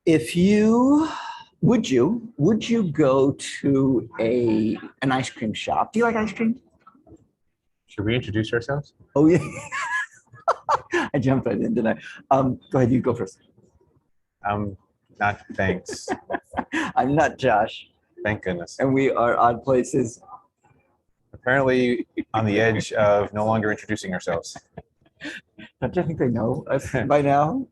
If you would you go to an ice cream shop? Do you like ice cream? Should we introduce ourselves? Oh yeah, I jumped right in, didn't I? Go ahead, you go first. Not thanks. I'm not Josh, Thank goodness. and we are Odd Places. Apparently on the edge of no longer introducing ourselves. Don't you think they know us by now?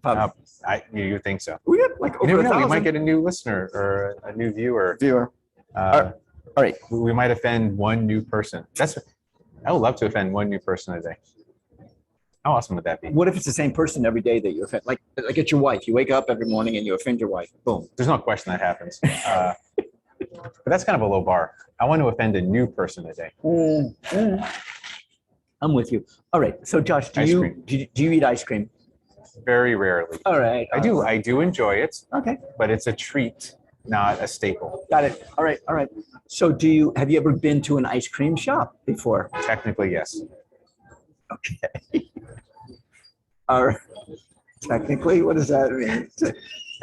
You think so? We got like You over never a know. We thousand might get a new listener or a new viewer. viewer. Uh, All right, we might offend one new person. I would love to offend one new person a day. How awesome would that be? what if it's the same person every day that you offend? Like it's your wife. You wake up every morning and you offend your wife. Boom. There's no question that happens. But that's kind of a low bar. I want to offend a new person a day. I'm with you. All right. So Josh, do Ice you cream. do you eat ice cream? Very rarely. All right. I do enjoy it, Okay. but it's a treat, not a staple. Got it. All right. All right. So have you ever been to an ice cream shop before? Technically, yes. Okay. All right. Technically, what does that mean?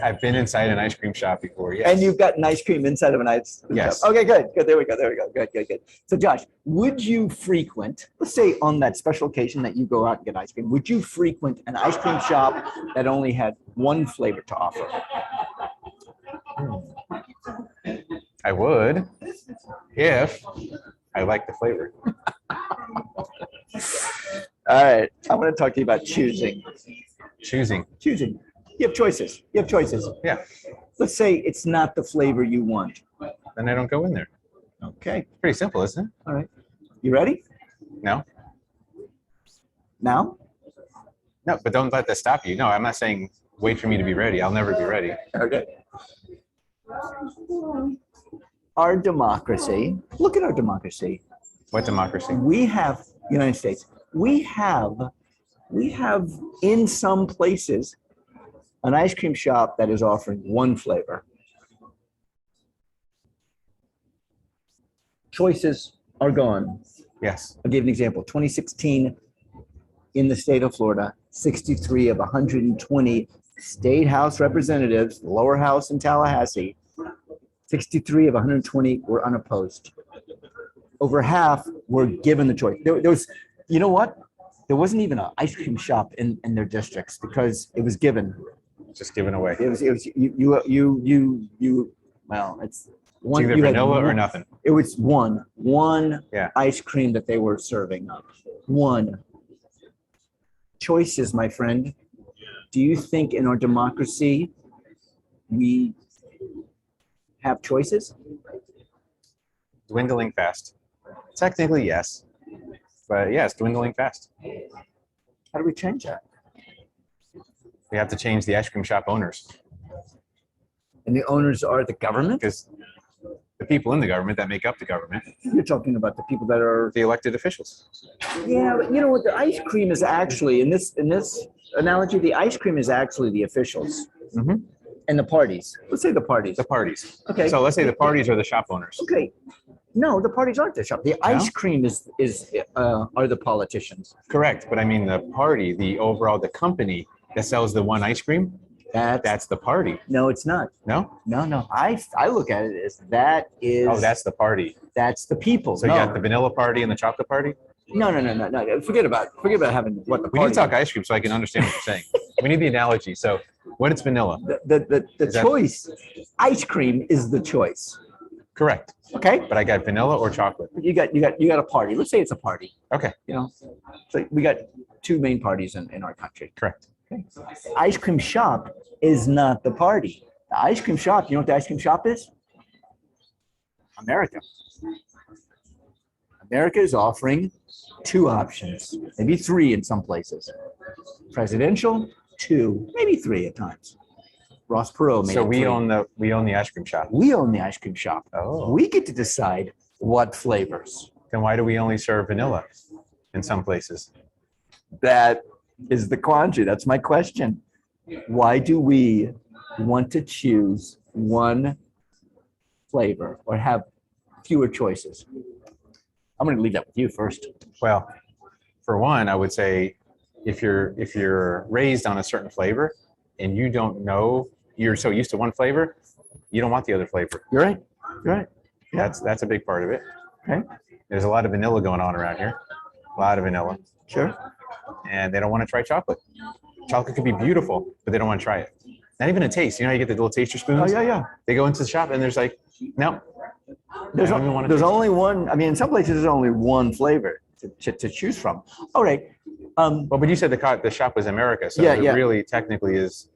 I've been inside an ice cream shop before, yes. And you've gotten ice cream inside of an ice cream Yes. shop. Okay, good. Good. There we go. There we go. Good, good, good. So Josh, would you frequent, let's say on that special occasion that you go out and get ice cream, would you frequent an ice cream shop that only had one flavor to offer? I would, if I like the flavor. All right. I want to talk to you about choosing. Choosing. Choosing. You have choices. You have choices. Yeah. Let's say it's not the flavor you want. Then I don't go in there. Okay. Pretty simple, isn't it? All right. You ready? No? Now? No, but don't let that stop you. No, I'm not saying wait for me to be ready. I'll never be ready. Okay. Our democracy, look at our democracy. What democracy? We have, United States, we have in some places an ice cream shop that is offering one flavor. Choices are gone. Yes. I'll give you an example. 2016 in the state of Florida, 63 of 120 state house representatives, the lower house in Tallahassee, 63 of 120 were unopposed. Over half were given the choice. There was, you know what? There wasn't even an ice cream shop in their districts because it was given. Just given away. It was well, it's one. It's either you had vanilla or one- nothing. It was one Yeah. ice cream that they were serving up. One. Choices, my friend. Do you think in our democracy we have choices? Dwindling fast. Technically, yes. But yeah, it's dwindling fast. How do we change that? We have to change the ice cream shop owners And the owners are the government? because the people in the government that make up the government, You're talking about the people that are. the elected officials. Yeah, but you know what? The ice cream is actually in this analogy. The ice cream is actually the officials Mhm. and the parties. Let's say the parties. The parties. Okay. So let's say the parties are the shop owners. Okay. No, the parties aren't the shop. The ice cream are the politicians. Correct. But I mean the party, the company that sells the one ice cream, that's the party. No, it's not. No? No. I look at it as that is. Oh, that's the party. that's the people. So no. you got the vanilla party and the chocolate party? No. Forget about having what the We party. need to talk ice cream so I can understand what you're saying. We need the analogy. So what is vanilla? The Is that- choice. Ice cream is the choice. Correct. Okay. But I got vanilla or chocolate. You got a party. Let's say it's a party. Okay. You know, so we got two main parties in our country. Correct. Okay. Ice cream shop is not the party. The ice cream shop. You know what the ice cream shop is? America. America is offering two options, maybe three in some places. Presidential, two, maybe three at times. Ross Perot made So it we three. own the ice cream shop. We own the ice cream shop. Oh. We get to decide what flavors. Then why do we only serve vanilla in some places? That is the quandary. That's my question. Why do we want to choose one flavor or have fewer choices? I'm going to leave that with you first. Well, for one, I would say if you're raised on a certain flavor and you don't know you're so used to one flavor, you don't want the other flavor. You're right. You're right. Yeah. That's a big part of it. Okay. There's a lot of vanilla going on around here. A lot of vanilla. Sure. And they don't want to try chocolate. Chocolate could be beautiful, but they don't want to try it. Not even a taste. You know, you get the little taster spoons. Oh, yeah. They go into the shop and there's like, no. There's only one. I mean, in some places, there's only one flavor to choose from. All right. Well, but you said the shop was America, so Yeah, it yeah. really technically is.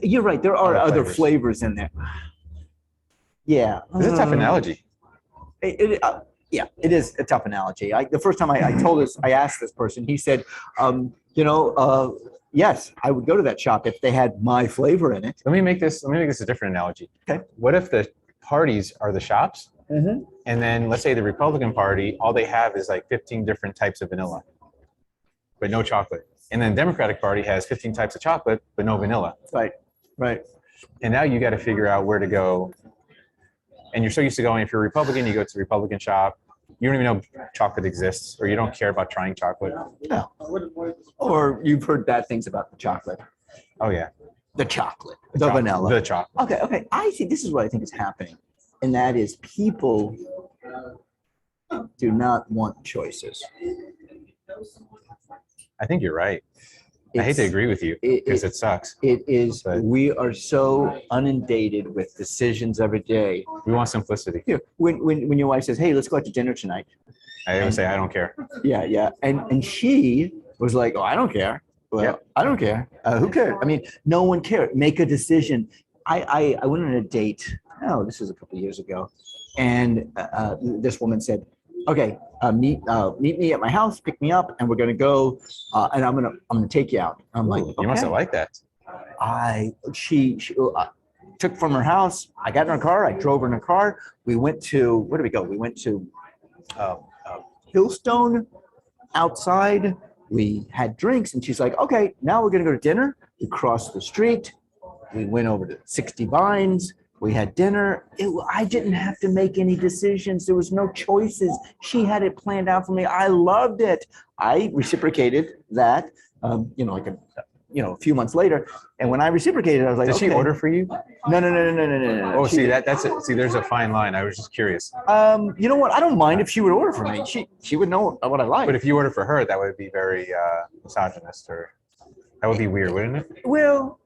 You're right. There are Other other flavors in there. Yeah. It's a tough analogy. Yeah, it is a tough analogy. The first time I asked this person, he said, yes, I would go to that shop if they had my flavor in it. Let me make this a different analogy. Okay. What if the parties are the shops, Mm-hmm. and then let's say the Republican Party, all they have is like 15 different types of vanilla, but no chocolate. And then the Democratic Party has 15 types of chocolate, but no vanilla. Right. And now you got to figure out where to go. And you're so used to going, if you're a Republican, you go to the Republican shop. You don't even know chocolate exists, or you don't care about trying chocolate. No. Or you've heard bad things about the chocolate. Oh, yeah. The chocolate. The vanilla. The chocolate. Okay. I see. This is what I think is happening. And that is people do not want choices. I think you're right. I hate to agree with you because it sucks. It is. But we are so inundated with decisions every day. we want simplicity. Here, when your wife says, "Hey, let's go out to dinner tonight," I always say, I don't care. yeah, and she was like, "Oh, I don't care." Well, Yep. I don't care. Who cares? I mean, no one cared. Make a decision. I went on a date. Oh, this was a couple of years ago, and this woman said, "Okay, meet me at my house, pick me up, and we're gonna go, and I'm gonna take you out." I'm like, Ooh, you must have "Okay." liked that. She took from her house. I got in her car. I drove her in a car. We went to, where did we go? We went to Hillstone outside. We had drinks, and she's like, "Okay, now we're gonna go to dinner." We crossed the street. We went over to 60 Vines. We had dinner. I didn't have to make any decisions. There was no choices. She had it planned out for me. I loved it. I reciprocated that, a few months later. And when I reciprocated, I was like, Did she okay. order for you? No. Oh, She see, did. see, there's a fine line. I was just curious. You know what? I don't mind if she would order for me. She would know what I like. But if you order for her, that would be very misogynist, or that would be weird, wouldn't it? Well,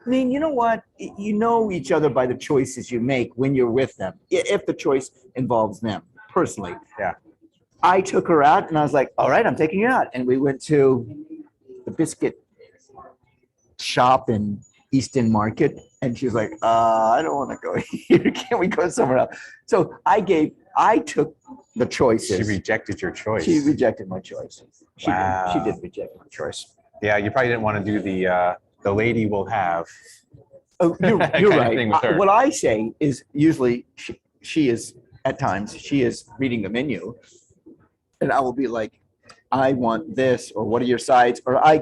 I mean, you know what? You know each other by the choices you make when you're with them, if the choice involves them, personally. Yeah. I took her out and I was like, "All right, I'm taking you out." And we went to the biscuit shop in Easton Market. And she was like, "I don't want to go here. Can we go somewhere else?" So I took the choices. She rejected your choice. She rejected my choice. Wow. She did reject my choice. Yeah, you probably didn't want to do the lady will have. Oh, you're kind of right. thing with her. What I say is usually she is at times she is reading the menu, and I will be like, "I want this," or "What are your sides?" Or I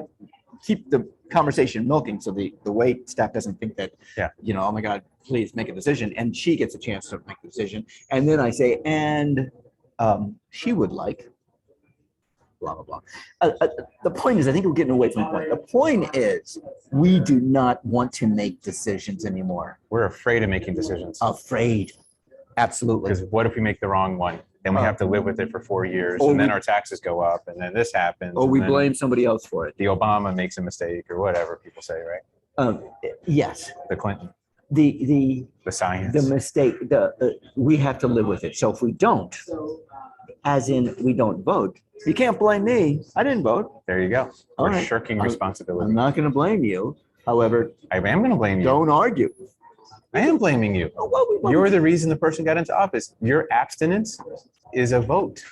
keep the conversation milking so the wait staff doesn't think that, Yeah. "Oh my God, please make a decision," and she gets a chance to make the decision, and then I say, "And she would like." Blah, blah, blah. The point is, I think we're getting away from the point. The point is, we do not want to make decisions anymore. We're afraid of making decisions. Afraid. Absolutely. Because what if we make the wrong one? Then we have to live with it for 4 years, Or and then we- our taxes go up, and then this happens. Or and we then blame somebody else for it. the Obama makes a mistake, or whatever people say, right? Yes. The Clinton, The science. the mistake, we have to live with it. So if we don't, as in we don't vote, you can't blame me. I didn't vote. There you go. All We're right. shirking I'm responsibility. not going to blame you. However, I am going to blame you. don't argue. I am blaming you. You're the reason the person got into office. Your abstinence is a vote.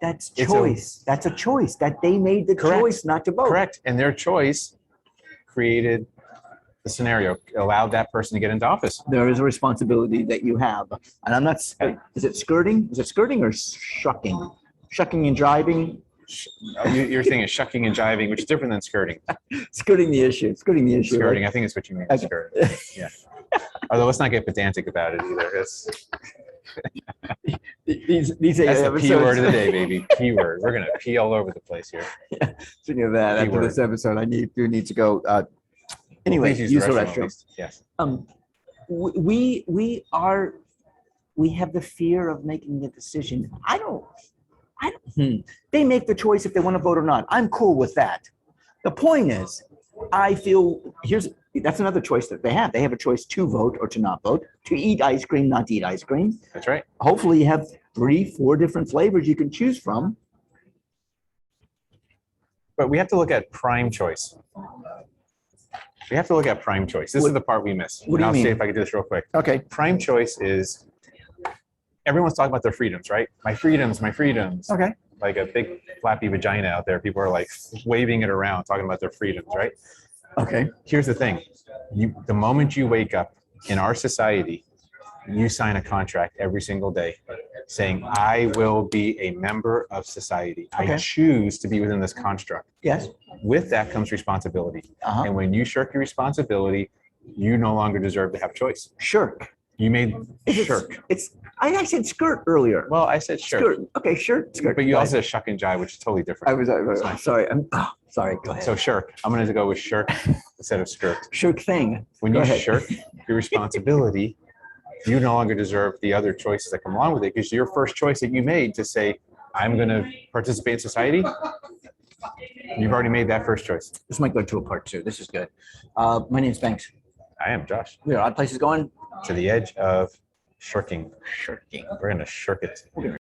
That's It's choice. That's a choice that they made the Correct. choice not to vote. Correct. And their choice created the scenario, allowed that person to get into office. There is a responsibility that you have, and I'm not. Is it skirting? Is it skirting or shucking? Shucking and driving. Your thing is shucking and jiving, which is different than skirting. Skirting the issue. Skirting the issue. Skirting, I think is what you mean. Okay. Skirt. Yeah. Although let's not get pedantic about it either. It's, These that's the P word of the episodes. day, baby. P word. We're gonna pee all over the place here. Speaking of that, after Keyword. this episode, I do need to go Anyway, Please use the at restroom. least. Yes. We have the fear of making the decision. They make the choice if they want to vote or not. I'm cool with that. The point is, I feel that's another choice that they have. They have a choice to vote or to not vote, to eat ice cream, not to eat ice cream. That's right. Hopefully you have 3-4 different flavors you can choose from. But we have to look at prime choice. We have to look at prime choice. This is the part we miss. What do you I'll see mean? if I can do this real quick. Okay. Prime choice is everyone's talking about their freedoms, right? My freedoms, my freedoms. Okay. Like a big flappy vagina out there. People are like waving it around, talking about their freedoms, right? Okay. Here's the thing. The moment you wake up in our society, you sign a contract every single day saying, I will be a member of society. Okay. I choose to be within this construct. Yes. With that comes responsibility. Uh-huh. And when you shirk your responsibility, you no longer deserve to have choice. Shirk. You made shirk. I said skirt earlier. Well, I said shirk. Skirt. Okay, shirt, skirt. But you also said shuck and jive, which is totally different. Sorry. Sorry. Go ahead. So shirk. I'm going to go with shirk instead of skirt. Shirk thing. When Go you ahead. shirk your responsibility, you no longer deserve the other choices that come along with it, because your first choice that you made to say, I'm going to participate in society, you've already made that first choice. This might go to a part 2. This is good. My name's Banks. I am Josh. We are Odd Places Going. To the edge of shirking. Shirking. We're going to shirk it.